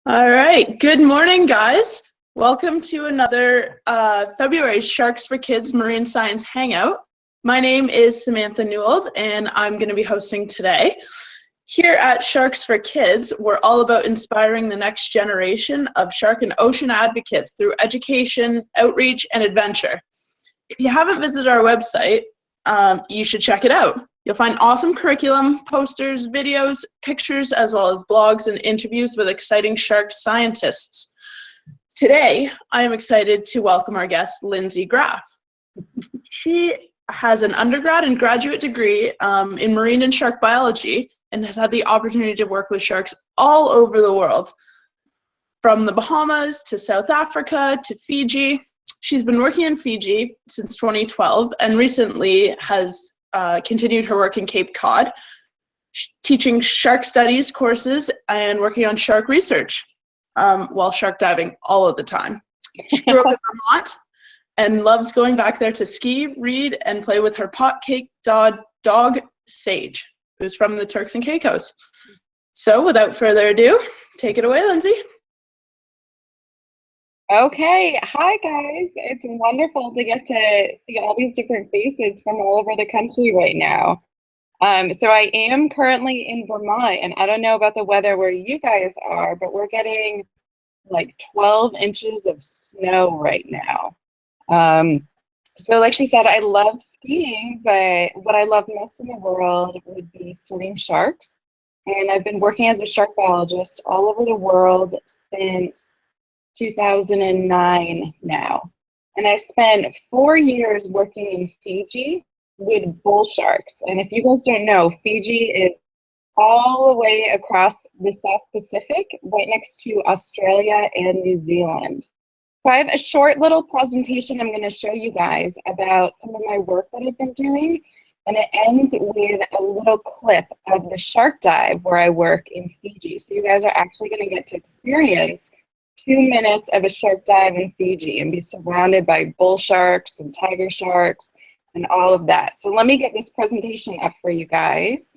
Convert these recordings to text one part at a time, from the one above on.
All right, good morning, guys. Welcome to another February Sharks for Kids Marine Science Hangout. My name is Samantha Newell, and I'm going to be hosting today. Here at Sharks for Kids, we're all about inspiring the next generation of shark and ocean advocates through education, outreach, and adventure. If you haven't visited our website, you should check it out. You'll find awesome curriculum, posters, videos, pictures, as well as blogs and interviews with exciting shark scientists. Today, I am excited to welcome our guest, Lindsay Graff. She has an undergrad and graduate degree in marine and shark biology and has had the opportunity to work with sharks all over the world, from the Bahamas to South Africa to Fiji. She's been working in Fiji since 2012 and recently has continued her work in Cape Cod, teaching shark studies courses and working on shark research while shark diving all of the time. She grew up in Vermont and loves going back there to ski, read, and play with her potcake dog, Sage, who's from the Turks and Caicos. So without further ado, take it away, Lindsay. Okay, hi guys. It's wonderful to get to see all these different faces from all over the country right now. So I am currently in Vermont, and I don't know about the weather where you guys are, but we're getting like 12 inches of snow right now. So like she said, I love skiing, but what I love most in the world would be studying sharks. And I've been working as a shark biologist all over the world since 2009 now. And I spent 4 years working in Fiji with bull sharks. And if you guys don't know, Fiji is all the way across the South Pacific, right next to Australia and New Zealand. So I have a short little presentation I'm going to show you guys about some of my work that I've been doing. And it ends with a little clip of the shark dive where I work in Fiji. So you guys are actually going to get to experience 2 minutes of a shark dive in Fiji and be surrounded by bull sharks and tiger sharks and all of that. So let me get this presentation up for you guys.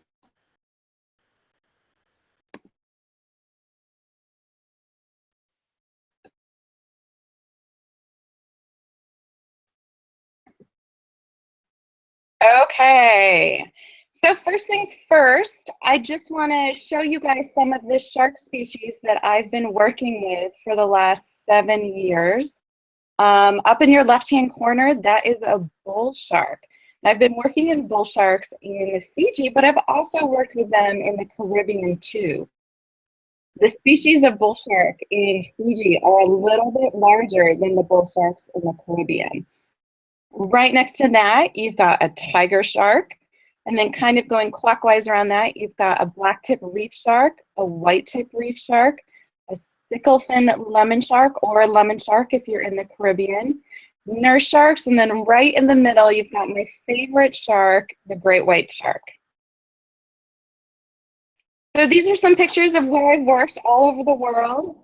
Okay, so first things first, I just want to show you guys some of the shark species that I've been working with for the last 7 years. Up in your left-hand corner, that is a bull shark. I've been working in bull sharks in Fiji, but I've also worked with them in the Caribbean too. The species of bull shark in Fiji are a little bit larger than the bull sharks in the Caribbean. Right next to that, you've got a tiger shark, and then kind of going clockwise around that, you've got a black-tip reef shark, a white-tip reef shark, a sicklefin lemon shark, or a lemon shark if you're in the Caribbean, nurse sharks, and then right in the middle, you've got my favorite shark, the great white shark. So these are some pictures of where I've worked all over the world.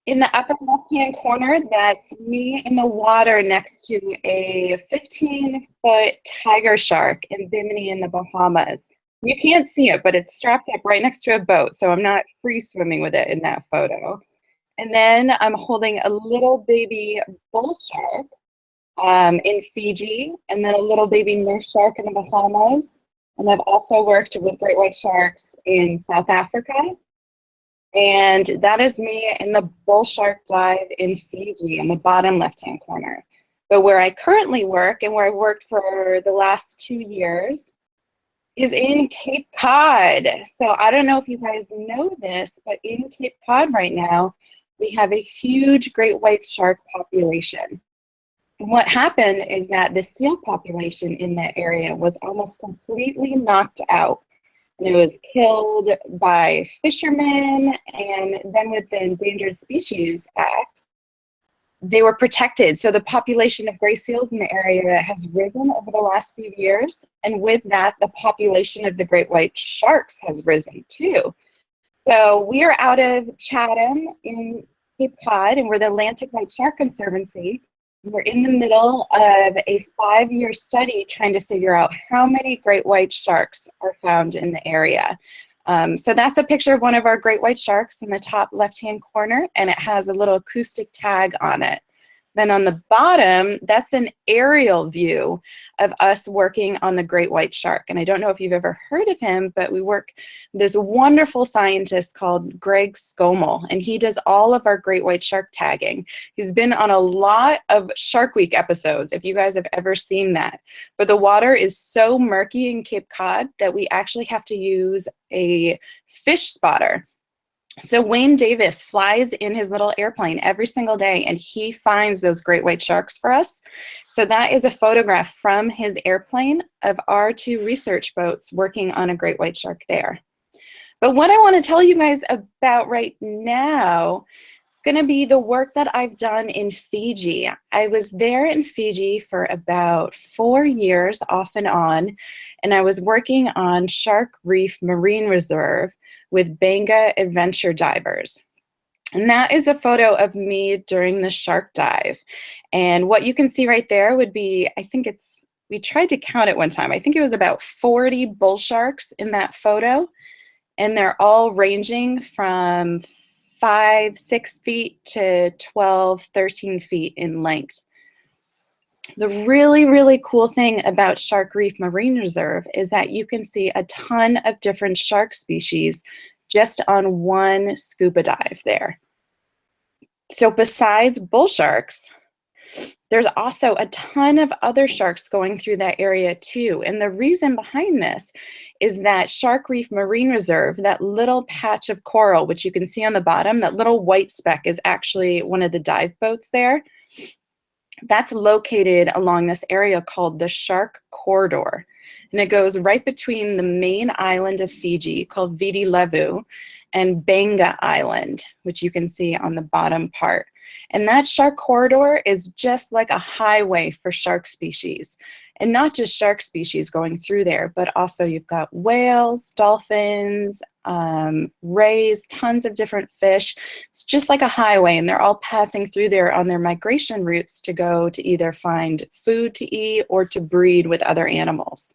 In the upper left-hand corner, that's me in the water next to a 15-foot tiger shark in Bimini in the Bahamas. You can't see it, but it's strapped up right next to a boat, so I'm not free swimming with it in that photo. And then I'm holding a little baby bull shark in Fiji, and then a little baby nurse shark in the Bahamas. And I've also worked with great white sharks in South Africa. And that is me in the bull shark dive in Fiji in the bottom left-hand corner. But where I currently work and where I've worked for the last 2 years is in Cape Cod. So I don't know if you guys know this, but in Cape Cod right now, we have a huge great white shark population. And what happened is that the seal population in that area was almost completely knocked out. And it was killed by fishermen, and then with the Endangered Species Act, they were protected. So the population of gray seals in the area has risen over the last few years, and with that, the population of the great white sharks has risen too. So we are out of Chatham in Cape Cod, and we're the Atlantic White Shark Conservancy. We're in the middle of a 5-year study trying to figure out how many great white sharks are found in the area. So that's a picture of one of our great white sharks in the top left-hand corner, and it has a little acoustic tag on it. Then on the bottom, that's an aerial view of us working on the great white shark. And I don't know if you've ever heard of him, but we work with this wonderful scientist called Greg Skomel, and he does all of our great white shark tagging. He's been on a lot of Shark Week episodes, if you guys have ever seen that. But the water is so murky in Cape Cod that we actually have to use a fish spotter. So Wayne Davis flies in his little airplane every single day, and he finds those great white sharks for us. So that is a photograph from his airplane of our two research boats working on a great white shark there. But what I want to tell you guys about right now is going to be the work that I've done in Fiji. I was there in Fiji for about 4 years off and on, and I was working on Shark Reef Marine Reserve with Banga adventure divers. And that is a photo of me during the shark dive. And what you can see right there would be, we tried to count it one time. I think it was about 40 bull sharks in that photo. And they're all ranging from 5-6 feet to 12-13 feet in length. The really, really cool thing about Shark Reef Marine Reserve is that you can see a ton of different shark species just on one scuba dive there. So besides bull sharks, there's also a ton of other sharks going through that area too. And the reason behind this is that Shark Reef Marine Reserve, that little patch of coral, which you can see on the bottom, that little white speck is actually one of the dive boats there. That's located along this area called the Shark Corridor. And it goes right between the main island of Fiji called Viti Levu and Banga Island, which you can see on the bottom part. And that shark corridor is just like a highway for shark species. And not just shark species going through there, but also you've got whales, dolphins, rays, tons of different fish. It's just like a highway, and they're all passing through there on their migration routes to go to either find food to eat or to breed with other animals.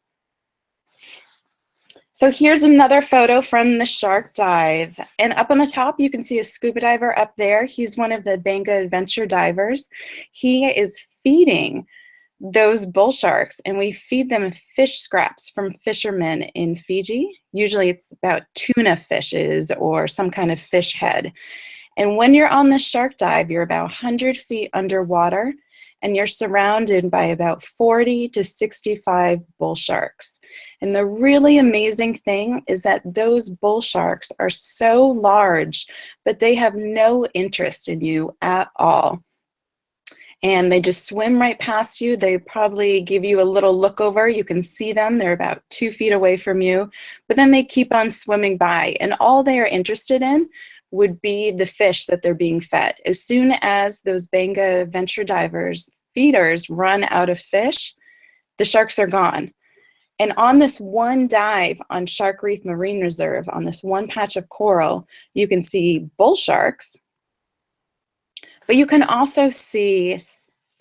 So here's another photo from the shark dive. And up on the top, you can see a scuba diver up there. He's one of the Banga adventure divers. He is feeding those bull sharks, and we feed them fish scraps from fishermen in Fiji. Usually it's about tuna fishes or some kind of fish head. And when you're on the shark dive, you're about 100 feet underwater, and you're surrounded by about 40 to 65 bull sharks. And the really amazing thing is that those bull sharks are so large, but they have no interest in you at all. And they just swim right past you. They probably give you a little look over. You can see them. They're about 2 feet away from you, but then they keep on swimming by. And all they are interested in would be the fish that they're being fed. As soon as those Banga adventure divers feeders run out of fish, the sharks are gone. And on this one dive on Shark Reef Marine Reserve, on this one patch of coral, you can see bull sharks, but you can also see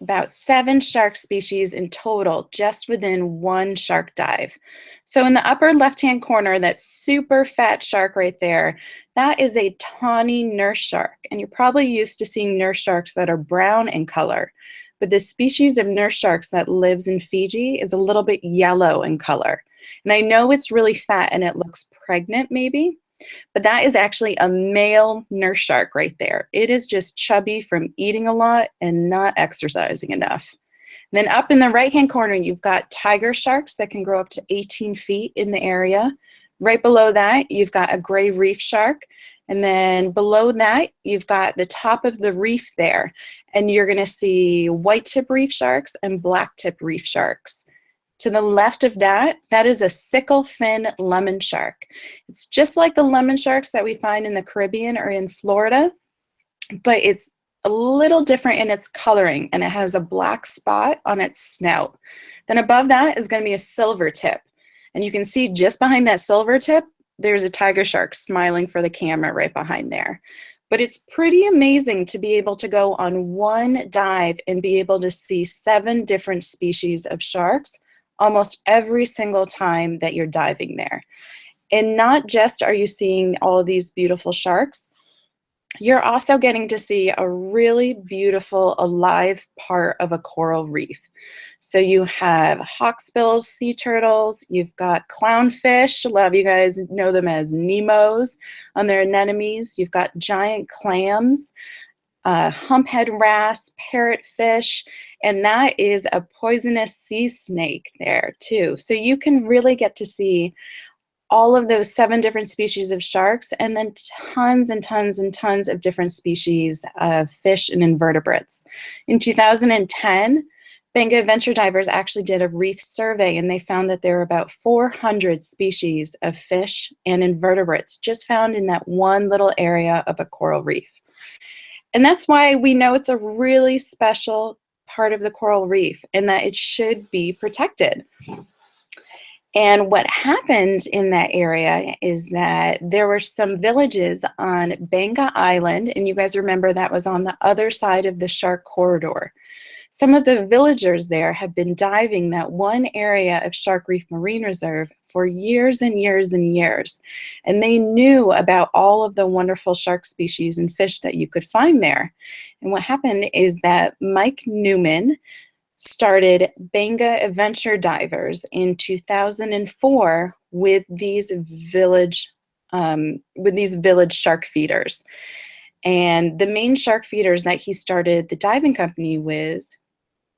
about 7 shark species in total just within one shark dive. So in the upper left-hand corner, that super fat shark right there, that is a tawny nurse shark. And you're probably used to seeing nurse sharks that are brown in color. But the species of nurse sharks that lives in Fiji is a little bit yellow in color. And I know it's really fat and it looks pregnant maybe, but that is actually a male nurse shark right there. It is just chubby from eating a lot and not exercising enough. And then up in the right-hand corner, you've got tiger sharks that can grow up to 18 feet in the area. Right below that, you've got a gray reef shark. And then below that, you've got the top of the reef there. And you're going to see white tip reef sharks and black tip reef sharks. To the left of that, that is a sickle fin lemon shark. It's just like the lemon sharks that we find in the Caribbean or in Florida, but it's a little different in its coloring, and it has a black spot on its snout. Then above that is going to be a silver tip. And you can see just behind that silver tip, there's a tiger shark smiling for the camera right behind there. But it's pretty amazing to be able to go on one dive and be able to see 7 different species of sharks almost every single time that you're diving there. And not just are you seeing all of these beautiful sharks, you're also getting to see a really beautiful alive part of a coral reef. So you have hawksbills, sea turtles, you've got clownfish, a lot of you guys know them as Nemos on their anemones, you've got giant clams, humphead wrasse, parrotfish, and that is a poisonous sea snake there too. So you can really get to see all of those 7 different species of sharks, and then tons and tons and tons of different species of fish and invertebrates. In 2010, Banga adventure divers actually did a reef survey, and they found that there are about 400 species of fish and invertebrates just found in that one little area of a coral reef. And that's why we know it's a really special part of the coral reef and that it should be protected. And what happened in that area is that there were some villages on Banga Island, and you guys remember that was on the other side of the shark corridor. Some of the villagers there have been diving that one area of Shark Reef Marine Reserve for years and years and years. And they knew about all of the wonderful shark species and fish that you could find there. And what happened is that Mike Newman started Banga Adventure Divers in 2004 with these village shark feeders. And the main shark feeders that he started the diving company with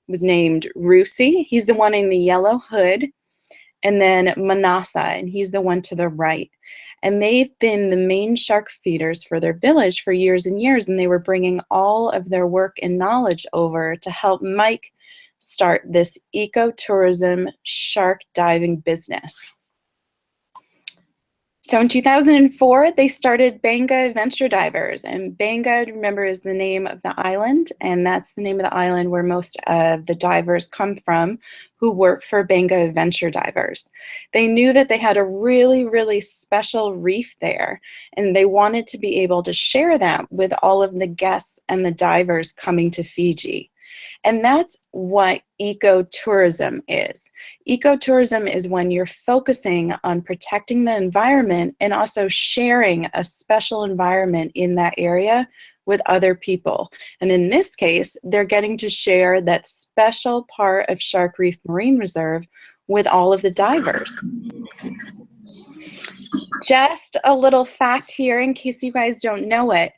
was named Rusi. He's the one in the yellow hood, and then Manasa, and he's the one to the right. And they've been the main shark feeders for their village for years and years, and they were bringing all of their work and knowledge over to help Mike start this ecotourism shark diving business. So in 2004, they started Banga Adventure Divers, and Banga, remember, is the name of the island, and that's the name of the island where most of the divers come from who work for Banga Adventure Divers. They knew that they had a really, really special reef there, and they wanted to be able to share that with all of the guests and the divers coming to Fiji. And that's what ecotourism is. Ecotourism is when you're focusing on protecting the environment and also sharing a special environment in that area with other people. And in this case, they're getting to share that special part of Shark Reef Marine Reserve with all of the divers. Just a little fact here in case you guys don't know it.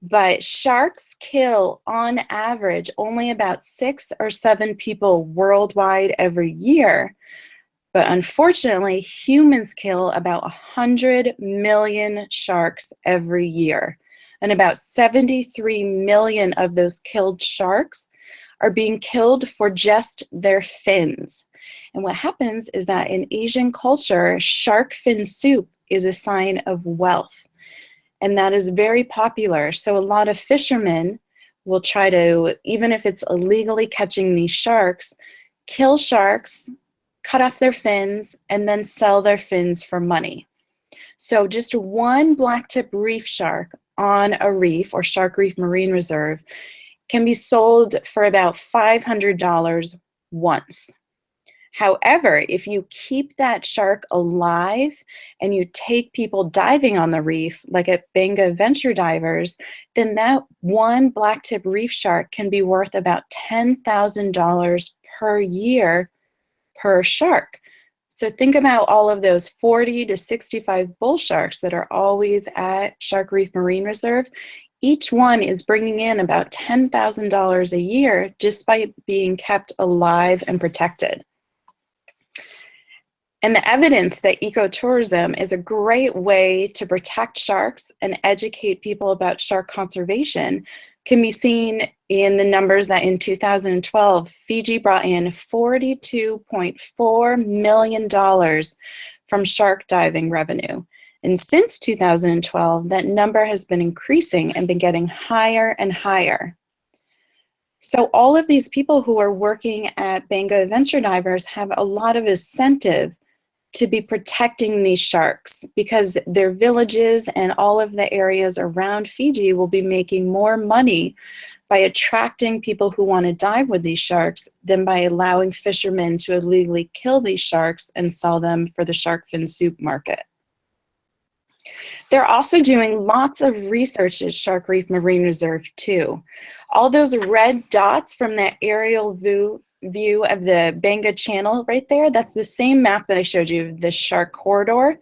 But sharks kill, on average, only about 6 or 7 people worldwide every year. But unfortunately, humans kill about 100 million sharks every year. And about 73 million of those killed sharks are being killed for just their fins. And what happens is that in Asian culture, shark fin soup is a sign of wealth. And that is very popular. So a lot of fishermen will try to, even if it's illegally catching these sharks, kill sharks, cut off their fins, and then sell their fins for money. So just one blacktip reef shark on a reef or Shark Reef Marine Reserve can be sold for about $500 once. However, if you keep that shark alive and you take people diving on the reef, like at Banga Adventure Divers, then that one blacktip reef shark can be worth about $10,000 per year per shark. So think about all of those 40 to 65 bull sharks that are always at Shark Reef Marine Reserve. Each one is bringing in about $10,000 a year just by being kept alive and protected. And the evidence that ecotourism is a great way to protect sharks and educate people about shark conservation can be seen in the numbers that in 2012, Fiji brought in $42.4 million from shark diving revenue. And since 2012, that number has been increasing and been getting higher and higher. So all of these people who are working at Banga Adventure Divers have a lot of incentive to be protecting these sharks because their villages and all of the areas around Fiji will be making more money by attracting people who want to dive with these sharks than by allowing fishermen to illegally kill these sharks and sell them for the shark fin soup market. They're also doing lots of research at Shark Reef Marine Reserve too. All those red dots from that aerial view of the Banga Channel right there, that's the same map that I showed you, the shark corridor.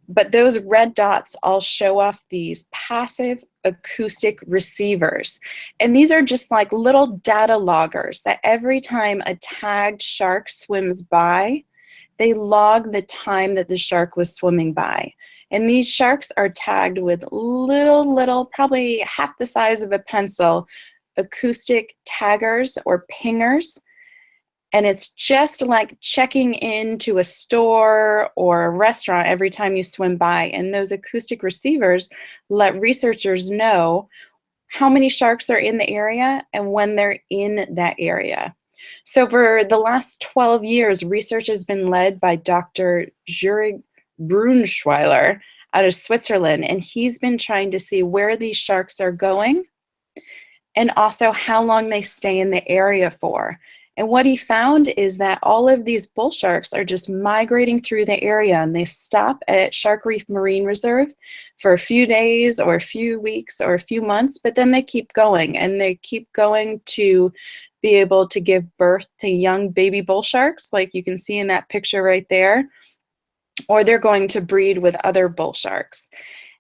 But those red dots all show off these passive acoustic receivers. And these are just like little data loggers that every time a tagged shark swims by, they log the time that the shark was swimming by. And these sharks are tagged with little, probably half the size of a pencil, acoustic taggers or pingers. And it's just like checking into a store or a restaurant every time you swim by. And those acoustic receivers let researchers know how many sharks are in the area and when they're in that area. So for the last 12 years, research has been led by Dr. Jurg Brunschweiler out of Switzerland, and he's been trying to see where these sharks are going and also how long they stay in the area for. And what he found is that all of these bull sharks are just migrating through the area, and they stop at Shark Reef Marine Reserve for a few days or a few weeks or a few months, but then they keep going, and they keep going to be able to give birth to young baby bull sharks, like you can see in that picture right there, or they're going to breed with other bull sharks.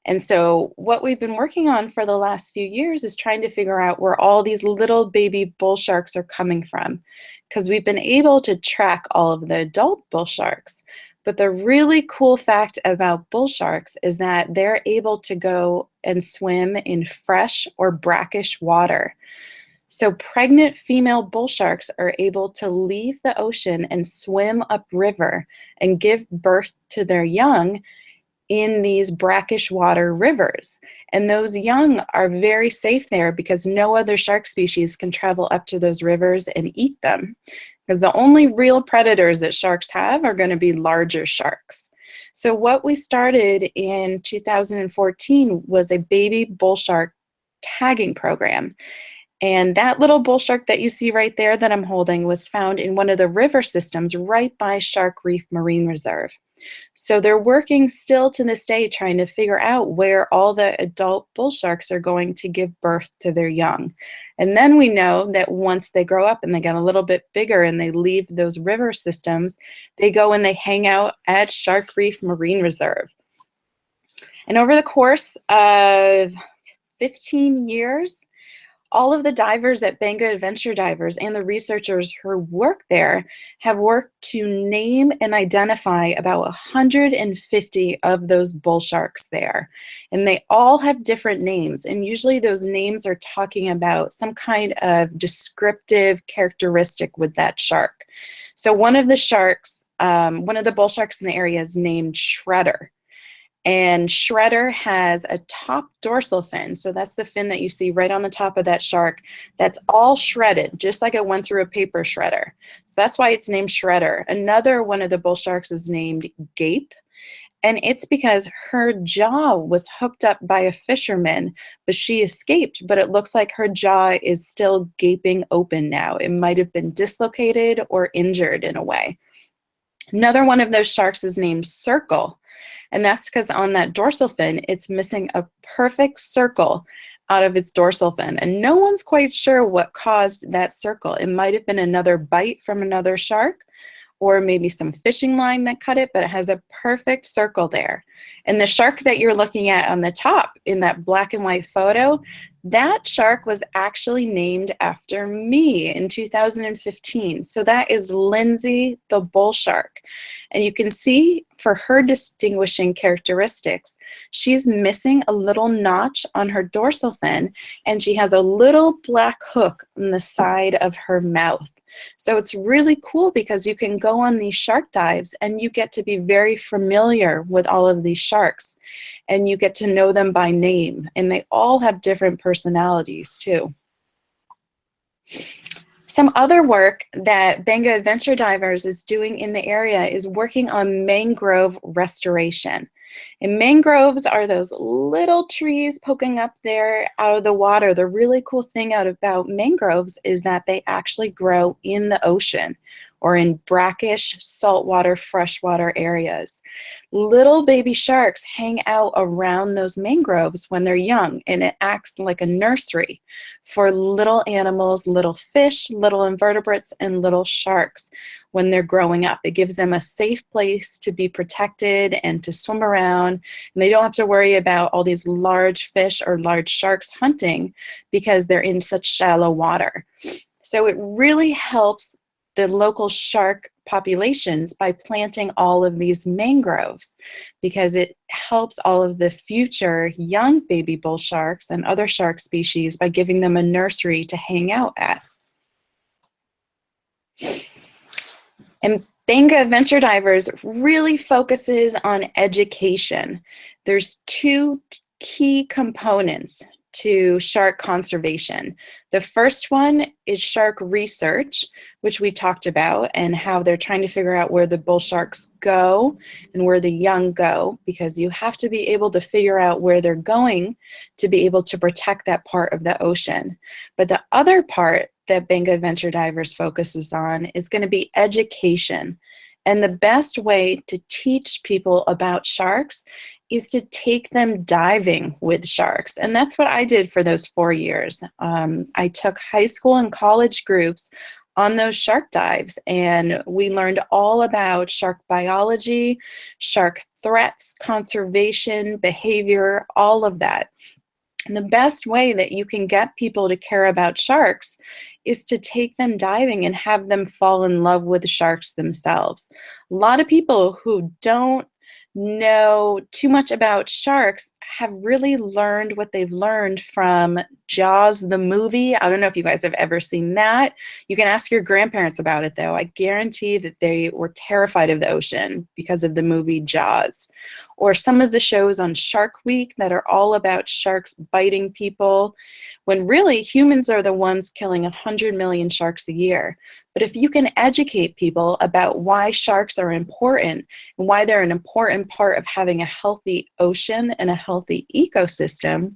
And so what we've been working on for the last few years is trying to figure out where all these little baby bull sharks are coming from, because we've been able to track all of the adult bull sharks. But the really cool fact about bull sharks is that they're able to go and swim in fresh or brackish water. So pregnant female bull sharks are able to leave the ocean and swim upriver and give birth to their young in these brackish water rivers. And those young are very safe there because no other shark species can travel up to those rivers and eat them. Because the only real predators that sharks have are going to be larger sharks. So what we started in 2014 was a baby bull shark tagging program. And that little bull shark that you see right there that I'm holding was found in one of the river systems right by Shark Reef Marine Reserve. So they're working still to this day trying to figure out where all the adult bull sharks are going to give birth to their young. And then we know that once they grow up and they get a little bit bigger and they leave those river systems, they go and they hang out at Shark Reef Marine Reserve. And over the course of 15 years, all of the divers at Banga Adventure Divers and the researchers who work there have worked to name and identify about 150 of those bull sharks there. And they all have different names. And usually those names are talking about some kind of descriptive characteristic with that shark. So one of the sharks, one of the bull sharks in the area is named Shredder. And Shredder has a top dorsal fin. So that's the fin that you see right on the top of that shark. That's all shredded, just like it went through a paper shredder. So that's why it's named Shredder. Another one of the bull sharks is named Gape. And it's because her jaw was hooked up by a fisherman, but she escaped. But it looks like her jaw is still gaping open now. It might have been dislocated or injured in a way. Another one of those sharks is named Circle. And that's because on that dorsal fin, it's missing a perfect circle out of its dorsal fin. And no one's quite sure what caused that circle. It might have been another bite from another shark, or maybe some fishing line that cut it, but it has a perfect circle there. And the shark that you're looking at on the top in that black and white photo, that shark was actually named after me in 2015. So that is Lindsay the bull shark. And you can see for her distinguishing characteristics, she's missing a little notch on her dorsal fin, and she has a little black hook on the side of her mouth. So it's really cool because you can go on these shark dives and you get to be very familiar with all of these sharks, and you get to know them by name, and they all have different personalities too. Some other work that Banga Adventure Divers is doing in the area is working on mangrove restoration. And mangroves are those little trees poking up there out of the water. The really cool thing about mangroves is that they actually grow in the ocean, or in brackish, saltwater, freshwater areas. Little baby sharks hang out around those mangroves when they're young, and it acts like a nursery for little animals, little fish, little invertebrates, and little sharks when they're growing up. It gives them a safe place to be protected and to swim around, and they don't have to worry about all these large fish or large sharks hunting because they're in such shallow water. So it really helps the local shark populations by planting all of these mangroves, because it helps all of the future young baby bull sharks and other shark species by giving them a nursery to hang out at. And Banga Adventure Divers really focuses on education. There's two key components to shark conservation. The first one is shark research, which we talked about, and how they're trying to figure out where the bull sharks go and where the young go, because you have to be able to figure out where they're going to be able to protect that part of the ocean. But the other part that Banga Adventure Divers focuses on is going to be education. And the best way to teach people about sharks is to take them diving with sharks. And that's what I did for those 4 years. I took high school and college groups on those shark dives, and we learned all about shark biology, shark threats, conservation, behavior, all of that. And the best way that you can get people to care about sharks is to take them diving and have them fall in love with sharks themselves. A lot of people who don't know too much about sharks have really learned what they've learned from Jaws the movie. I don't know if you guys have ever seen that. You can ask your grandparents about it, though. I guarantee that they were terrified of the ocean because of the movie Jaws. Or some of the shows on Shark Week that are all about sharks biting people, when really humans are the ones killing 100 million sharks a year. But if you can educate people about why sharks are important and why they're an important part of having a healthy ocean and a healthy ecosystem,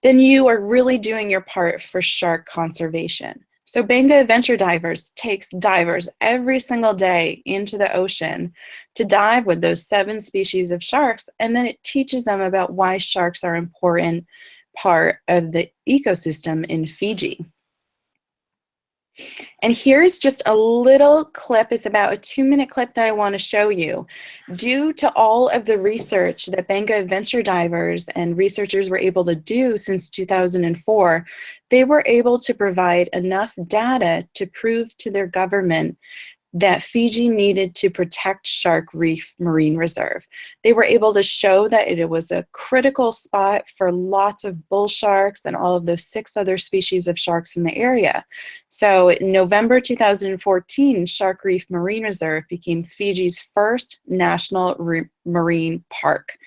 then you are really doing your part for shark conservation. So Banga Adventure Divers takes divers every single day into the ocean to dive with those 7 species of sharks, and then it teaches them about why sharks are an important part of the ecosystem in Fiji. And here's just a little clip. It's about a 2-minute clip that I want to show you. Due to all of the research that Banga Adventure Divers and researchers were able to do since 2004, they were able to provide enough data to prove to their government that Fiji needed to protect Reef Marine Reserve. They were able to show that it was a critical spot for lots of bull sharks and all of those 6 other species of sharks in the area. So in November 2014, Reef Marine Reserve became Fiji's first national marine park.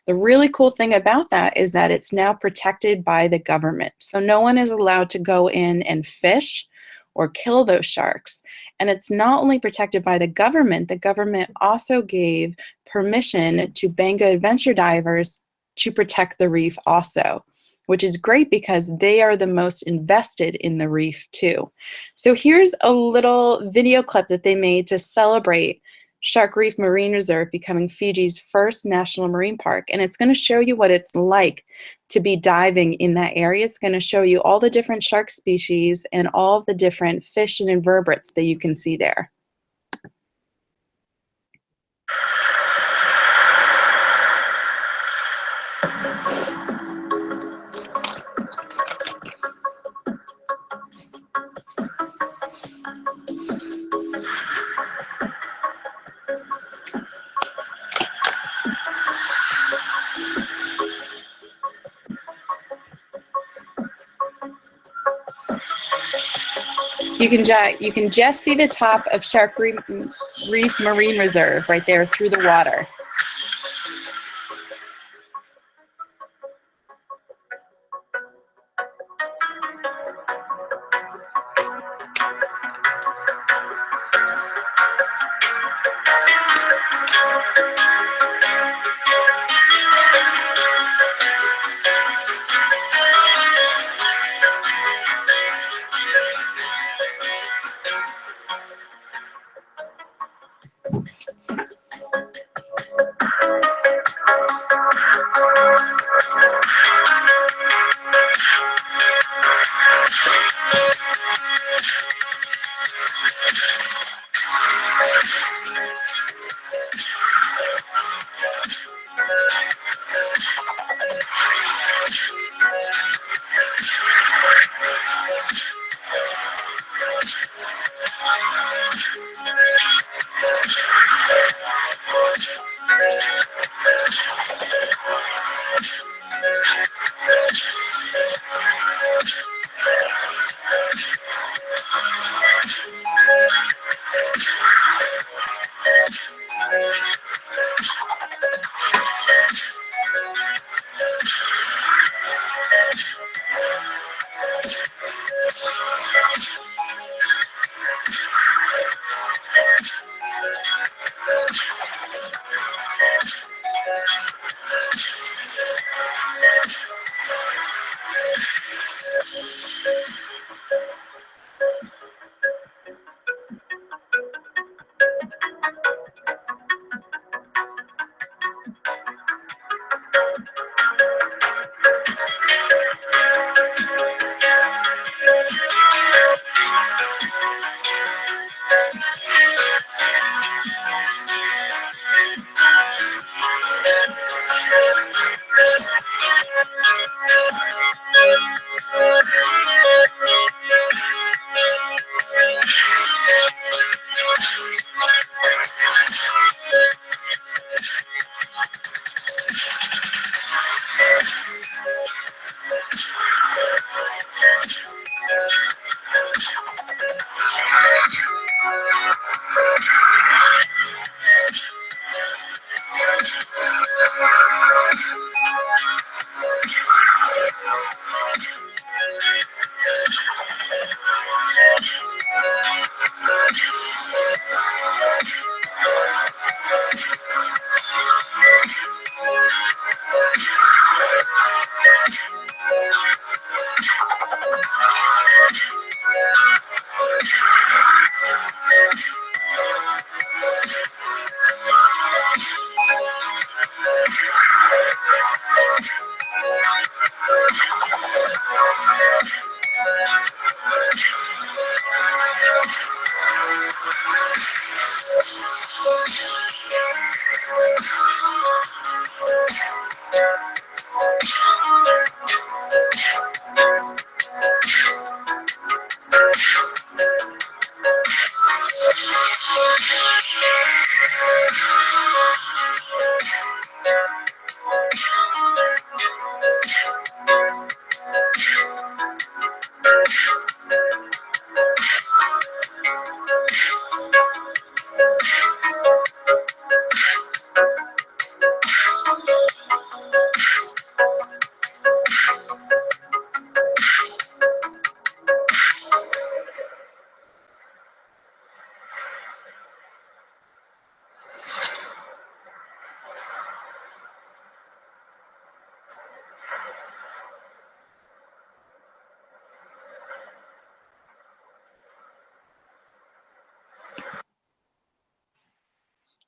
The really cool thing about that is that it's now protected by the government. So no one is allowed to go in and fish or kill those sharks. And it's not only protected by the government also gave permission to Banga Adventure Divers to protect the reef also, which is great because they are the most invested in the reef too. So here's a little video clip that they made to celebrate Reef Marine Reserve becoming Fiji's first national marine park, and it's going to show you what it's like to be diving in that area. It's going to show you all the different shark species and all the different fish and invertebrates that you can see there. So you can just see the top of Reef Marine Reserve right there through the water.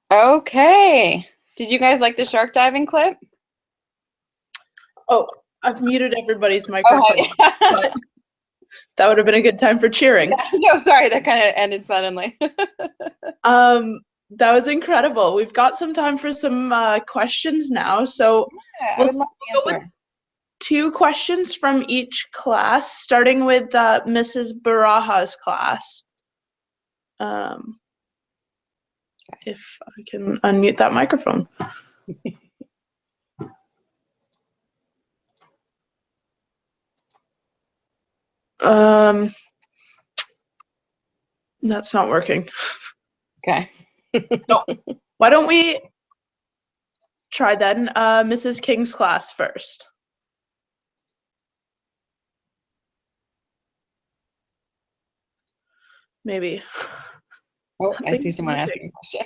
Okay. Did you guys like the shark diving clip? Oh, I've muted everybody's microphone. Oh, But that would have been a good time for cheering. yeah, no, sorry, that kind of ended suddenly. That was incredible. We've got some time for some questions now. So Yeah, I would love to answer. 2 questions from each class, starting with Mrs. Baraja's class. If I can unmute that microphone. That's not working. Okay. So why don't we try then Mrs. King's class first? Maybe. Oh, I see someone asking a question.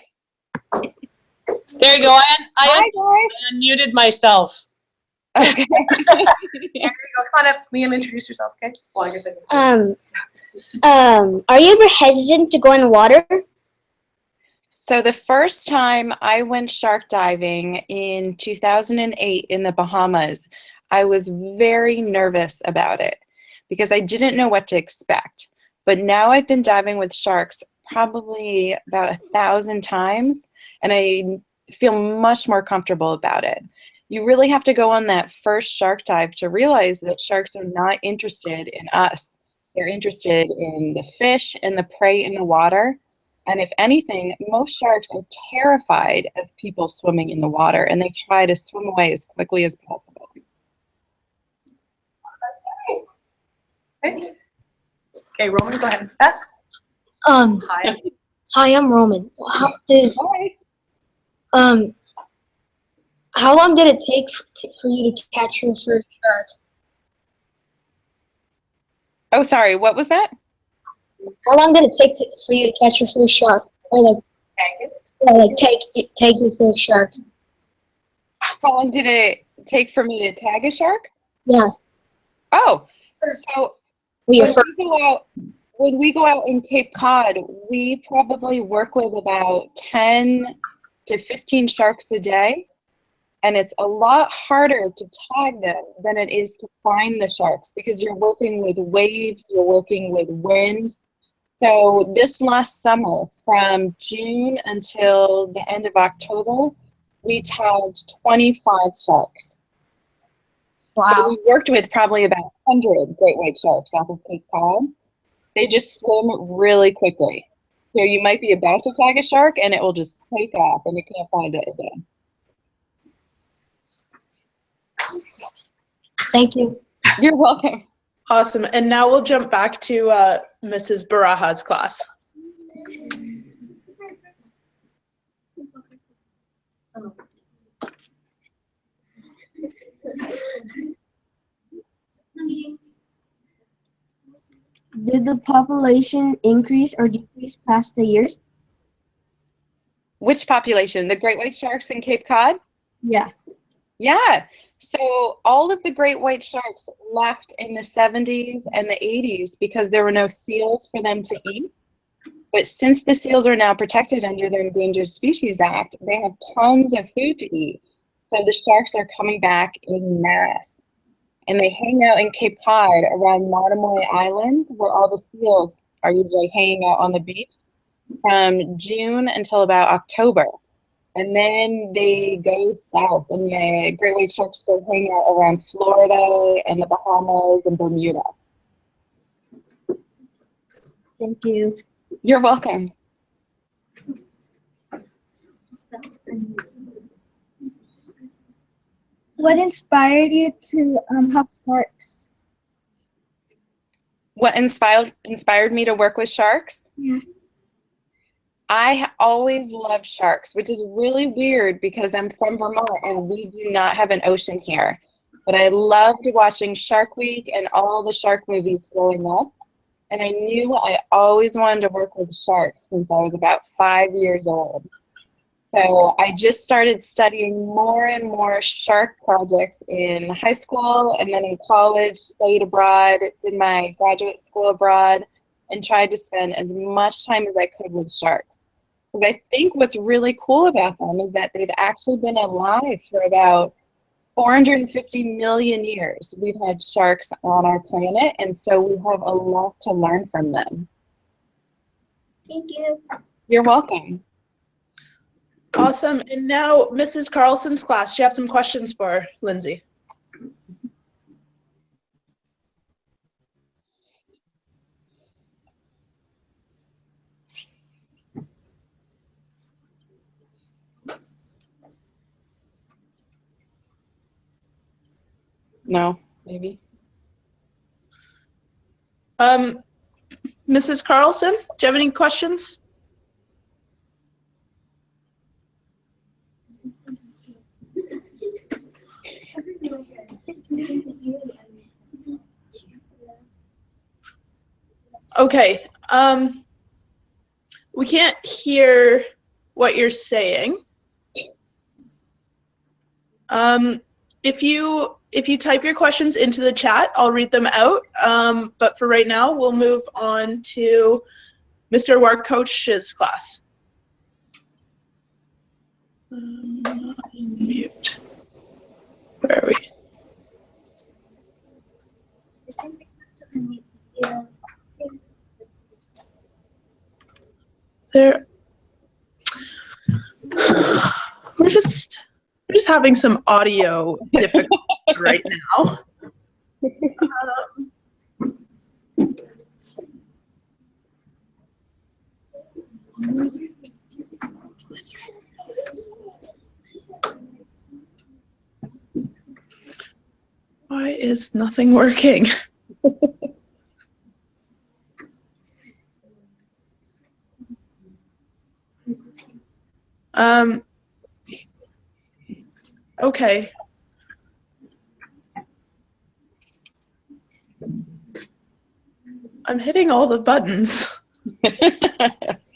There you go. Hi, guys. I unmuted myself. Okay. There you go. Come on up, Liam. Introduce yourself, okay? Well, I guess I Are you ever hesitant to go in the water? So the first time I went shark diving in 2008 in the Bahamas, I was very nervous about it because I didn't know what to expect. But now I've been diving with sharks probably about 1,000 times, and I feel much more comfortable about it. You really have to go on that first shark dive to realize that sharks are not interested in us. They're interested in the fish and the prey in the water. And if anything, most sharks are terrified of people swimming in the water, and they try to swim away as quickly as possible. Right. Okay, Roman, go ahead. Hi. Hi, I'm Roman. Hi. How long did it take for you to catch your first shark? Oh, sorry, what was that? How long did it take for you to catch your first shark, or take your first shark? How long did it take for me to tag a shark? Yeah. Oh, so Well, when we go out in Cape Cod, we probably work with about 10 to 15 sharks a day. And it's a lot harder to tag them than it is to find the sharks because you're working with waves, you're working with wind. So this last summer, from June until the end of October, we tagged 25 sharks. wow. So we worked with probably about 100 great white sharks off of Cape Cod. They just swim really quickly. So you might be about to tag a shark and it will just take off and you can't find it again. Thank you. You're welcome. Awesome. And now we'll jump back to Mrs. Baraja's class. Did the population increase or decrease past the years? Which population? The great white sharks in Cape Cod? Yeah. Yeah. So all of the great white sharks left in the 70s and the 80s because there were no seals for them to eat. But since the seals are now protected under the Endangered Species Act, they have tons of food to eat. So the sharks are coming back in mass. And they hang out in Cape Cod around Monomoy Island, where all the seals are usually hanging out on the beach from June until about October. And then they go south, and the great white sharks go hang out around Florida and the Bahamas and Bermuda. Thank you. You're welcome. What inspired you to help sharks? What inspired me to work with sharks? Yeah. I always loved sharks, which is really weird because I'm from Vermont and we do not have an ocean here. But I loved watching Shark Week and all the shark movies growing up. And I knew I always wanted to work with sharks since I was about 5 years old. So I just started studying more and more shark projects in high school and then in college, studied abroad, did my graduate school abroad, and tried to spend as much time as I could with sharks. Because I think what's really cool about them is that they've actually been alive for about 450 million years. We've had sharks on our planet, and so we have a lot to learn from them. Thank you. You're welcome. Awesome. And now, Mrs. Carlson's class, you have some questions for Lindsay. No, maybe. Mrs. Carlson, do you have any questions? Okay. We can't hear what you're saying. If you type your questions into the chat, I'll read them out. But for right now, we'll move on to Mr. Warcoach's class. Mute. Where are we? There. We're just having some audio difficulty right now. Why is nothing working? Okay. I'm hitting all the buttons that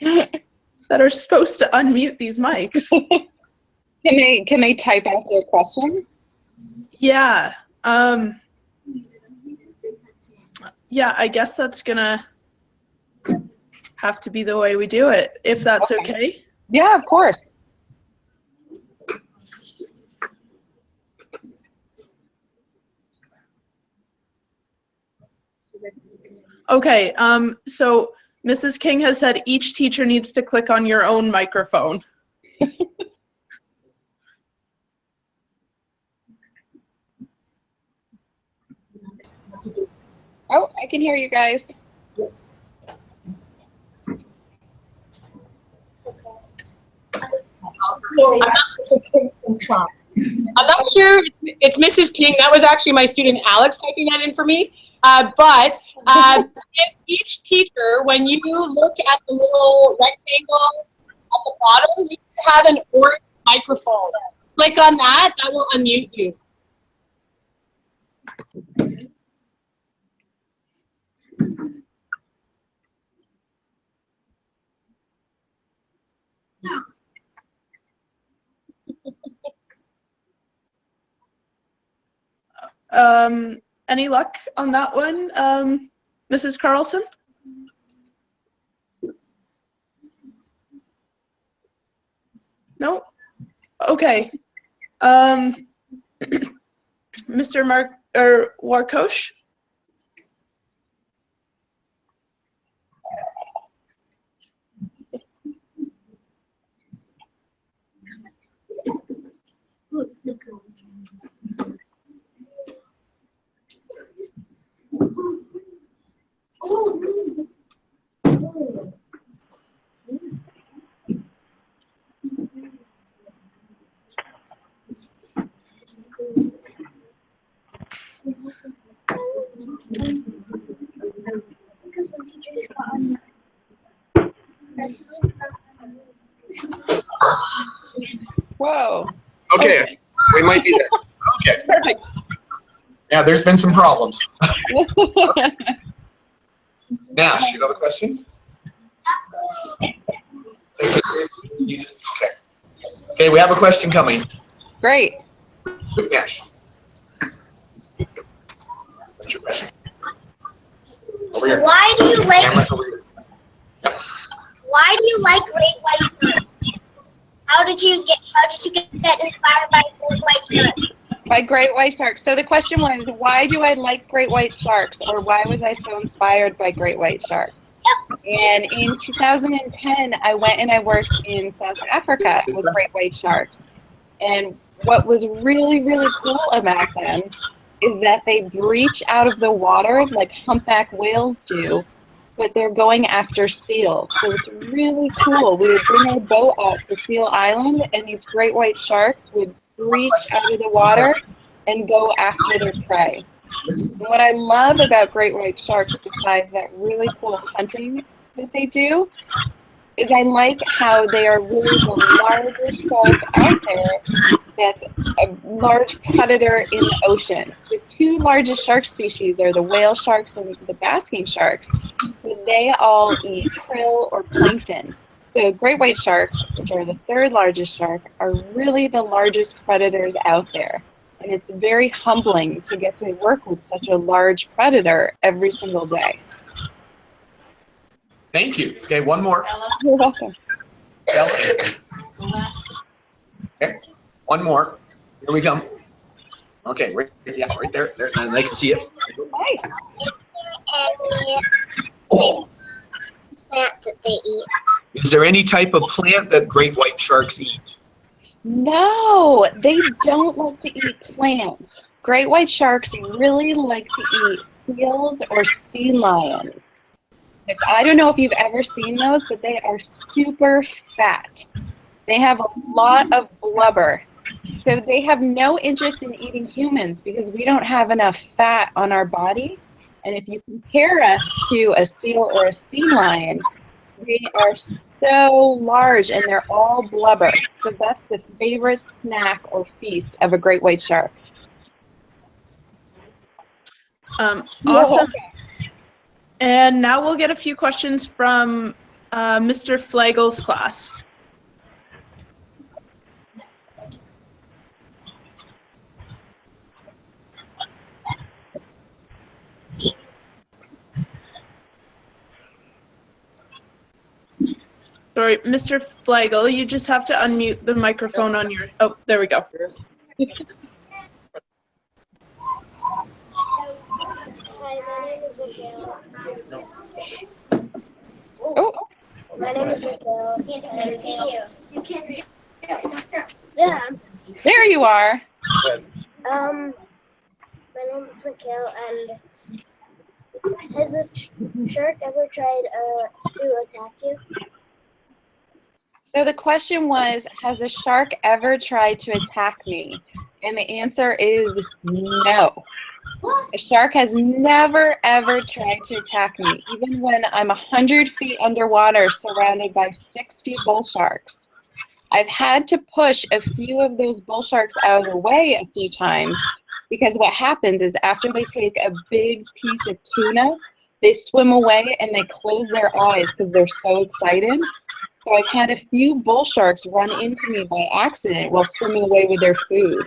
are supposed to unmute these mics. Can they type out their questions? Yeah. Yeah, I guess that's gonna have to be the way we do it, if that's okay. Yeah, of course. Okay, so Mrs. King has said each teacher needs to click on your own microphone. Oh, I can hear you guys. I'm not sure it's Mrs. King. That was actually my student Alex typing that in for me. But if each teacher, when you look at the little rectangle at the bottom, you should have an orange microphone. Click on that. That will unmute you. Any luck on that one, Mrs. Carlson? No? Okay. Mr. Warkosh? Whoa. Okay, we might be there. Okay. Perfect. Yeah, there's been some problems. Nash, you have a question? Okay. Okay, we have a question coming. Great. Nash. What's your question? Over here. Why do you Camera's over here. Why do you like great white sharks? How did you get inspired by great white sharks? By great white sharks. So the question was, why do I like great white sharks, or why was I so inspired by great white sharks? Yep. And in 2010, I went and I worked in South Africa with great white sharks. And what was really, really cool about them is that they breach out of the water like humpback whales do, but they're going after seals. So it's really cool. We would bring our boat out to Seal Island, and these great white sharks would breach out of the water and go after their prey. And what I love about great white sharks, besides that really cool hunting that they do, is I like how they are really the largest shark out there that's a large predator in the ocean. The two largest shark species are the whale sharks and the basking sharks. So they all eat krill or plankton. The great white sharks, which are the third largest shark, are really the largest predators out there. And it's very humbling to get to work with such a large predator every single day. Thank you. Okay, one more. You're welcome. Okay, one more. Here we go. Okay, right there, and they can see it. Hi. Any plant that they eat? Is there any type of plant that great white sharks eat? No, they don't like to eat plants. Great white sharks really like to eat seals or sea lions. I don't know if you've ever seen those, but they are super fat. They have a lot of blubber. So they have no interest in eating humans because we don't have enough fat on our body. And if you compare us to a seal or a sea lion, they are so large and they're all blubber. So that's the favorite snack or feast of a great white shark. Awesome. And now we'll get a few questions from Mr. Flagel's class. Sorry, Mr. Flagel, you just have to unmute the microphone on your, oh, there we go. Hi, my name is Miguel. Oh, My name is Miguel. I can't see you. You can't see you. Yeah. there you are. My name is Miguel, and has a shark ever tried to attack you? So the question was, has a shark ever tried to attack me? And the answer is no. A shark has never, ever tried to attack me, even when I'm 100 feet underwater surrounded by 60 bull sharks. I've had to push a few of those bull sharks out of the way a few times because what happens is after they take a big piece of tuna, they swim away and they close their eyes because they're so excited. So I've had a few bull sharks run into me by accident while swimming away with their food.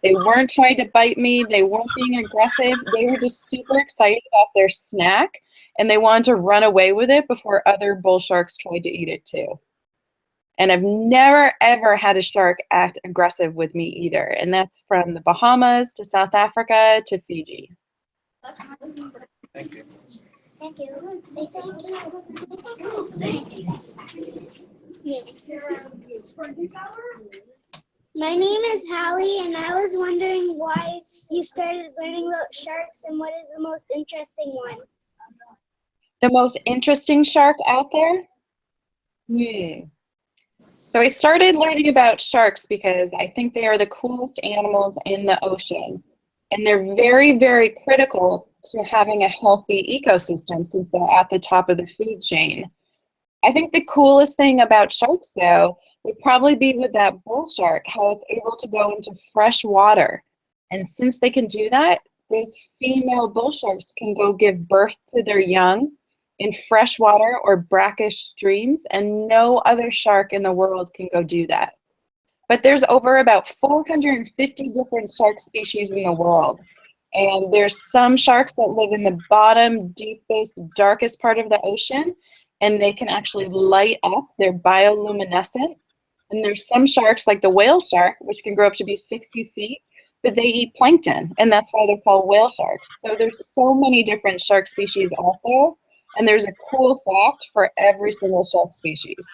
They weren't trying to bite me. They weren't being aggressive. They were just super excited about their snack, and they wanted to run away with it before other bull sharks tried to eat it too. And I've never, ever had a shark act aggressive with me either. And that's from the Bahamas to South Africa to Fiji. Thank you. Thank you. Say thank you. My name is Hallie, and I was wondering why you started learning about sharks and what is the most interesting one? The most interesting shark out there? So I started learning about sharks because I think they are the coolest animals in the ocean. And they're very, very critical to having a healthy ecosystem since they're at the top of the food chain. I think the coolest thing about sharks, though, would probably be with that bull shark, how it's able to go into fresh water. And since they can do that, those female bull sharks can go give birth to their young in fresh water or brackish streams, and no other shark in the world can go do that. But there's over about 450 different shark species in the world. And there's some sharks that live in the bottom, deepest, darkest part of the ocean, and they can actually light up. They're bioluminescent. And there's some sharks, like the whale shark, which can grow up to be 60 feet, but they eat plankton, and that's why they're called whale sharks. So there's so many different shark species out there, and there's a cool fact for every single shark species.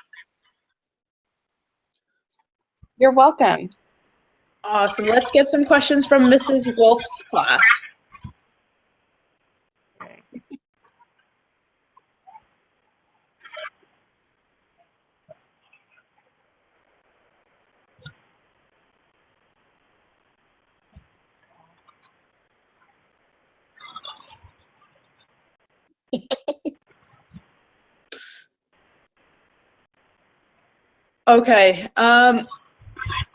You're welcome. Awesome. Let's get some questions from Mrs. Wolf's class. Okay.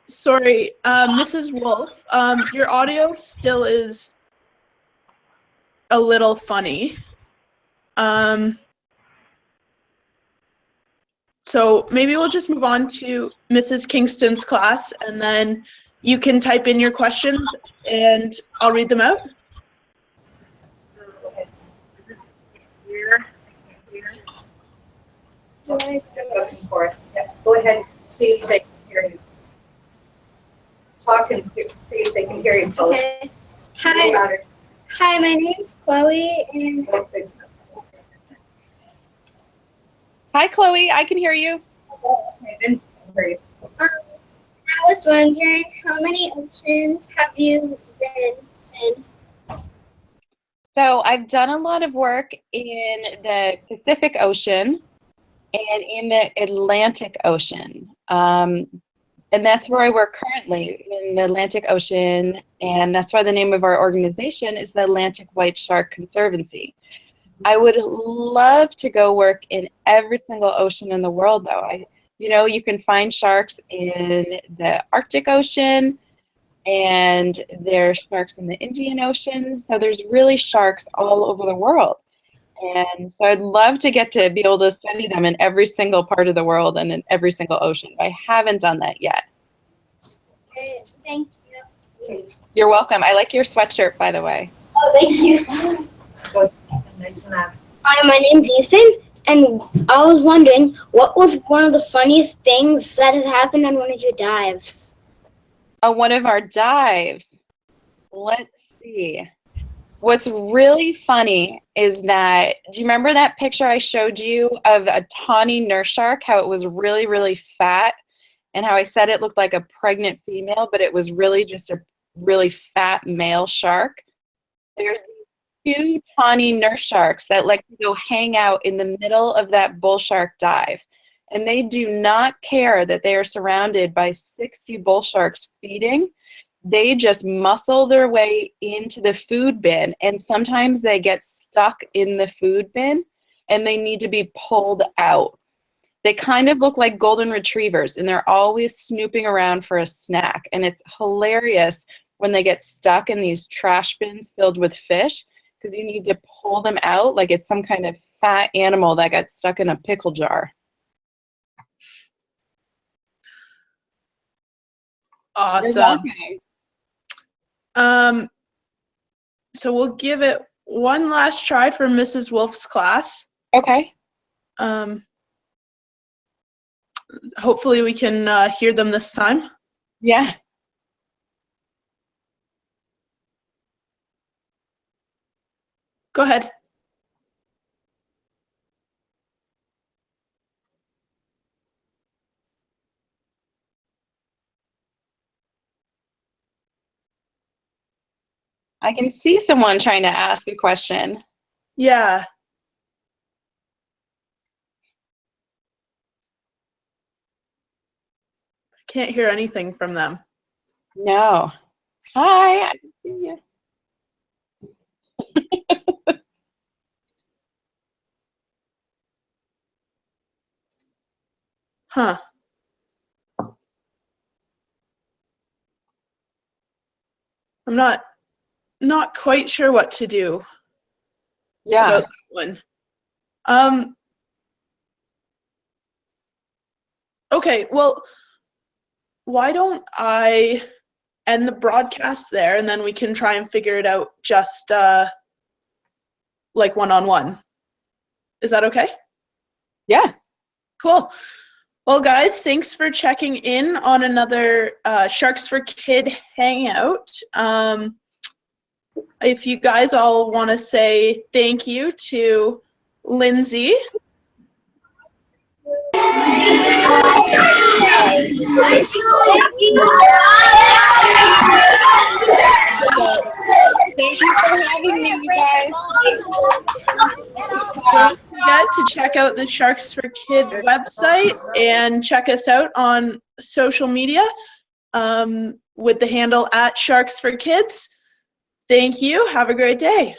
Sorry, Mrs. Wolf, your audio still is a little funny. So maybe we'll just move on to Mrs. Kingston's class, and then you can type in your questions and I'll read them out. Of course. Yeah. Go ahead, see if they can hear you. Talk and see if they can hear you. Okay. Hi. Hi, my name's Chloe, and Hi, Chloe. I can hear you. I was wondering, how many oceans have you been in? So I've done a lot of work in the Pacific Ocean and in the Atlantic Ocean. And that's where I work currently, in the Atlantic Ocean, and that's why the name of our organization is the Atlantic White Shark Conservancy. I would love to go work in every single ocean in the world, though. You can find sharks in the Arctic Ocean, and there's sharks in the Indian Ocean, so there's really sharks all over the world. And so I'd love to get to be able to study them in every single part of the world and in every single ocean. But I haven't done that yet. Okay, thank you. You're welcome. I like your sweatshirt, by the way. Oh, thank you. Nice enough. Hi, my name's Ethan, and I was wondering, what was one of the funniest things that has happened on one of your dives? On one of our dives. Let's see. What's really funny is that, do you remember that picture I showed you of a tawny nurse shark, how it was really, really fat, and how I said it looked like a pregnant female, but it was really just a really fat male shark? There's two tawny nurse sharks that like to go hang out in the middle of that bull shark dive. And they do not care that they are surrounded by 60 bull sharks feeding. They just muscle their way into the food bin, and sometimes they get stuck in the food bin and they need to be pulled out. They kind of look like golden retrievers, and they're always snooping around for a snack. And it's hilarious when they get stuck in these trash bins filled with fish, because you need to pull them out like it's some kind of fat animal that got stuck in a pickle jar. Awesome. So we'll give it one last try for Mrs. Wolf's class. Okay. Hopefully we can hear them this time. Yeah. Go ahead. I can see someone trying to ask a question. Yeah. Can't hear anything from them. No. Hi. I can see you. Huh. I'm not quite sure what to do Yeah. about that one. Okay, well, why don't I end the broadcast there, and then we can try and figure it out just like one-on-one. Is that okay? Yeah. Cool. Well, guys, thanks for checking in on another Sharks for Kid Hangout. If you guys all want to say thank you to Lindsay. Thank you for having me, you guys. Don't forget to check out the Sharks for Kids website and check us out on social media with the handle @Sharks4Kids. Thank you. Have a great day.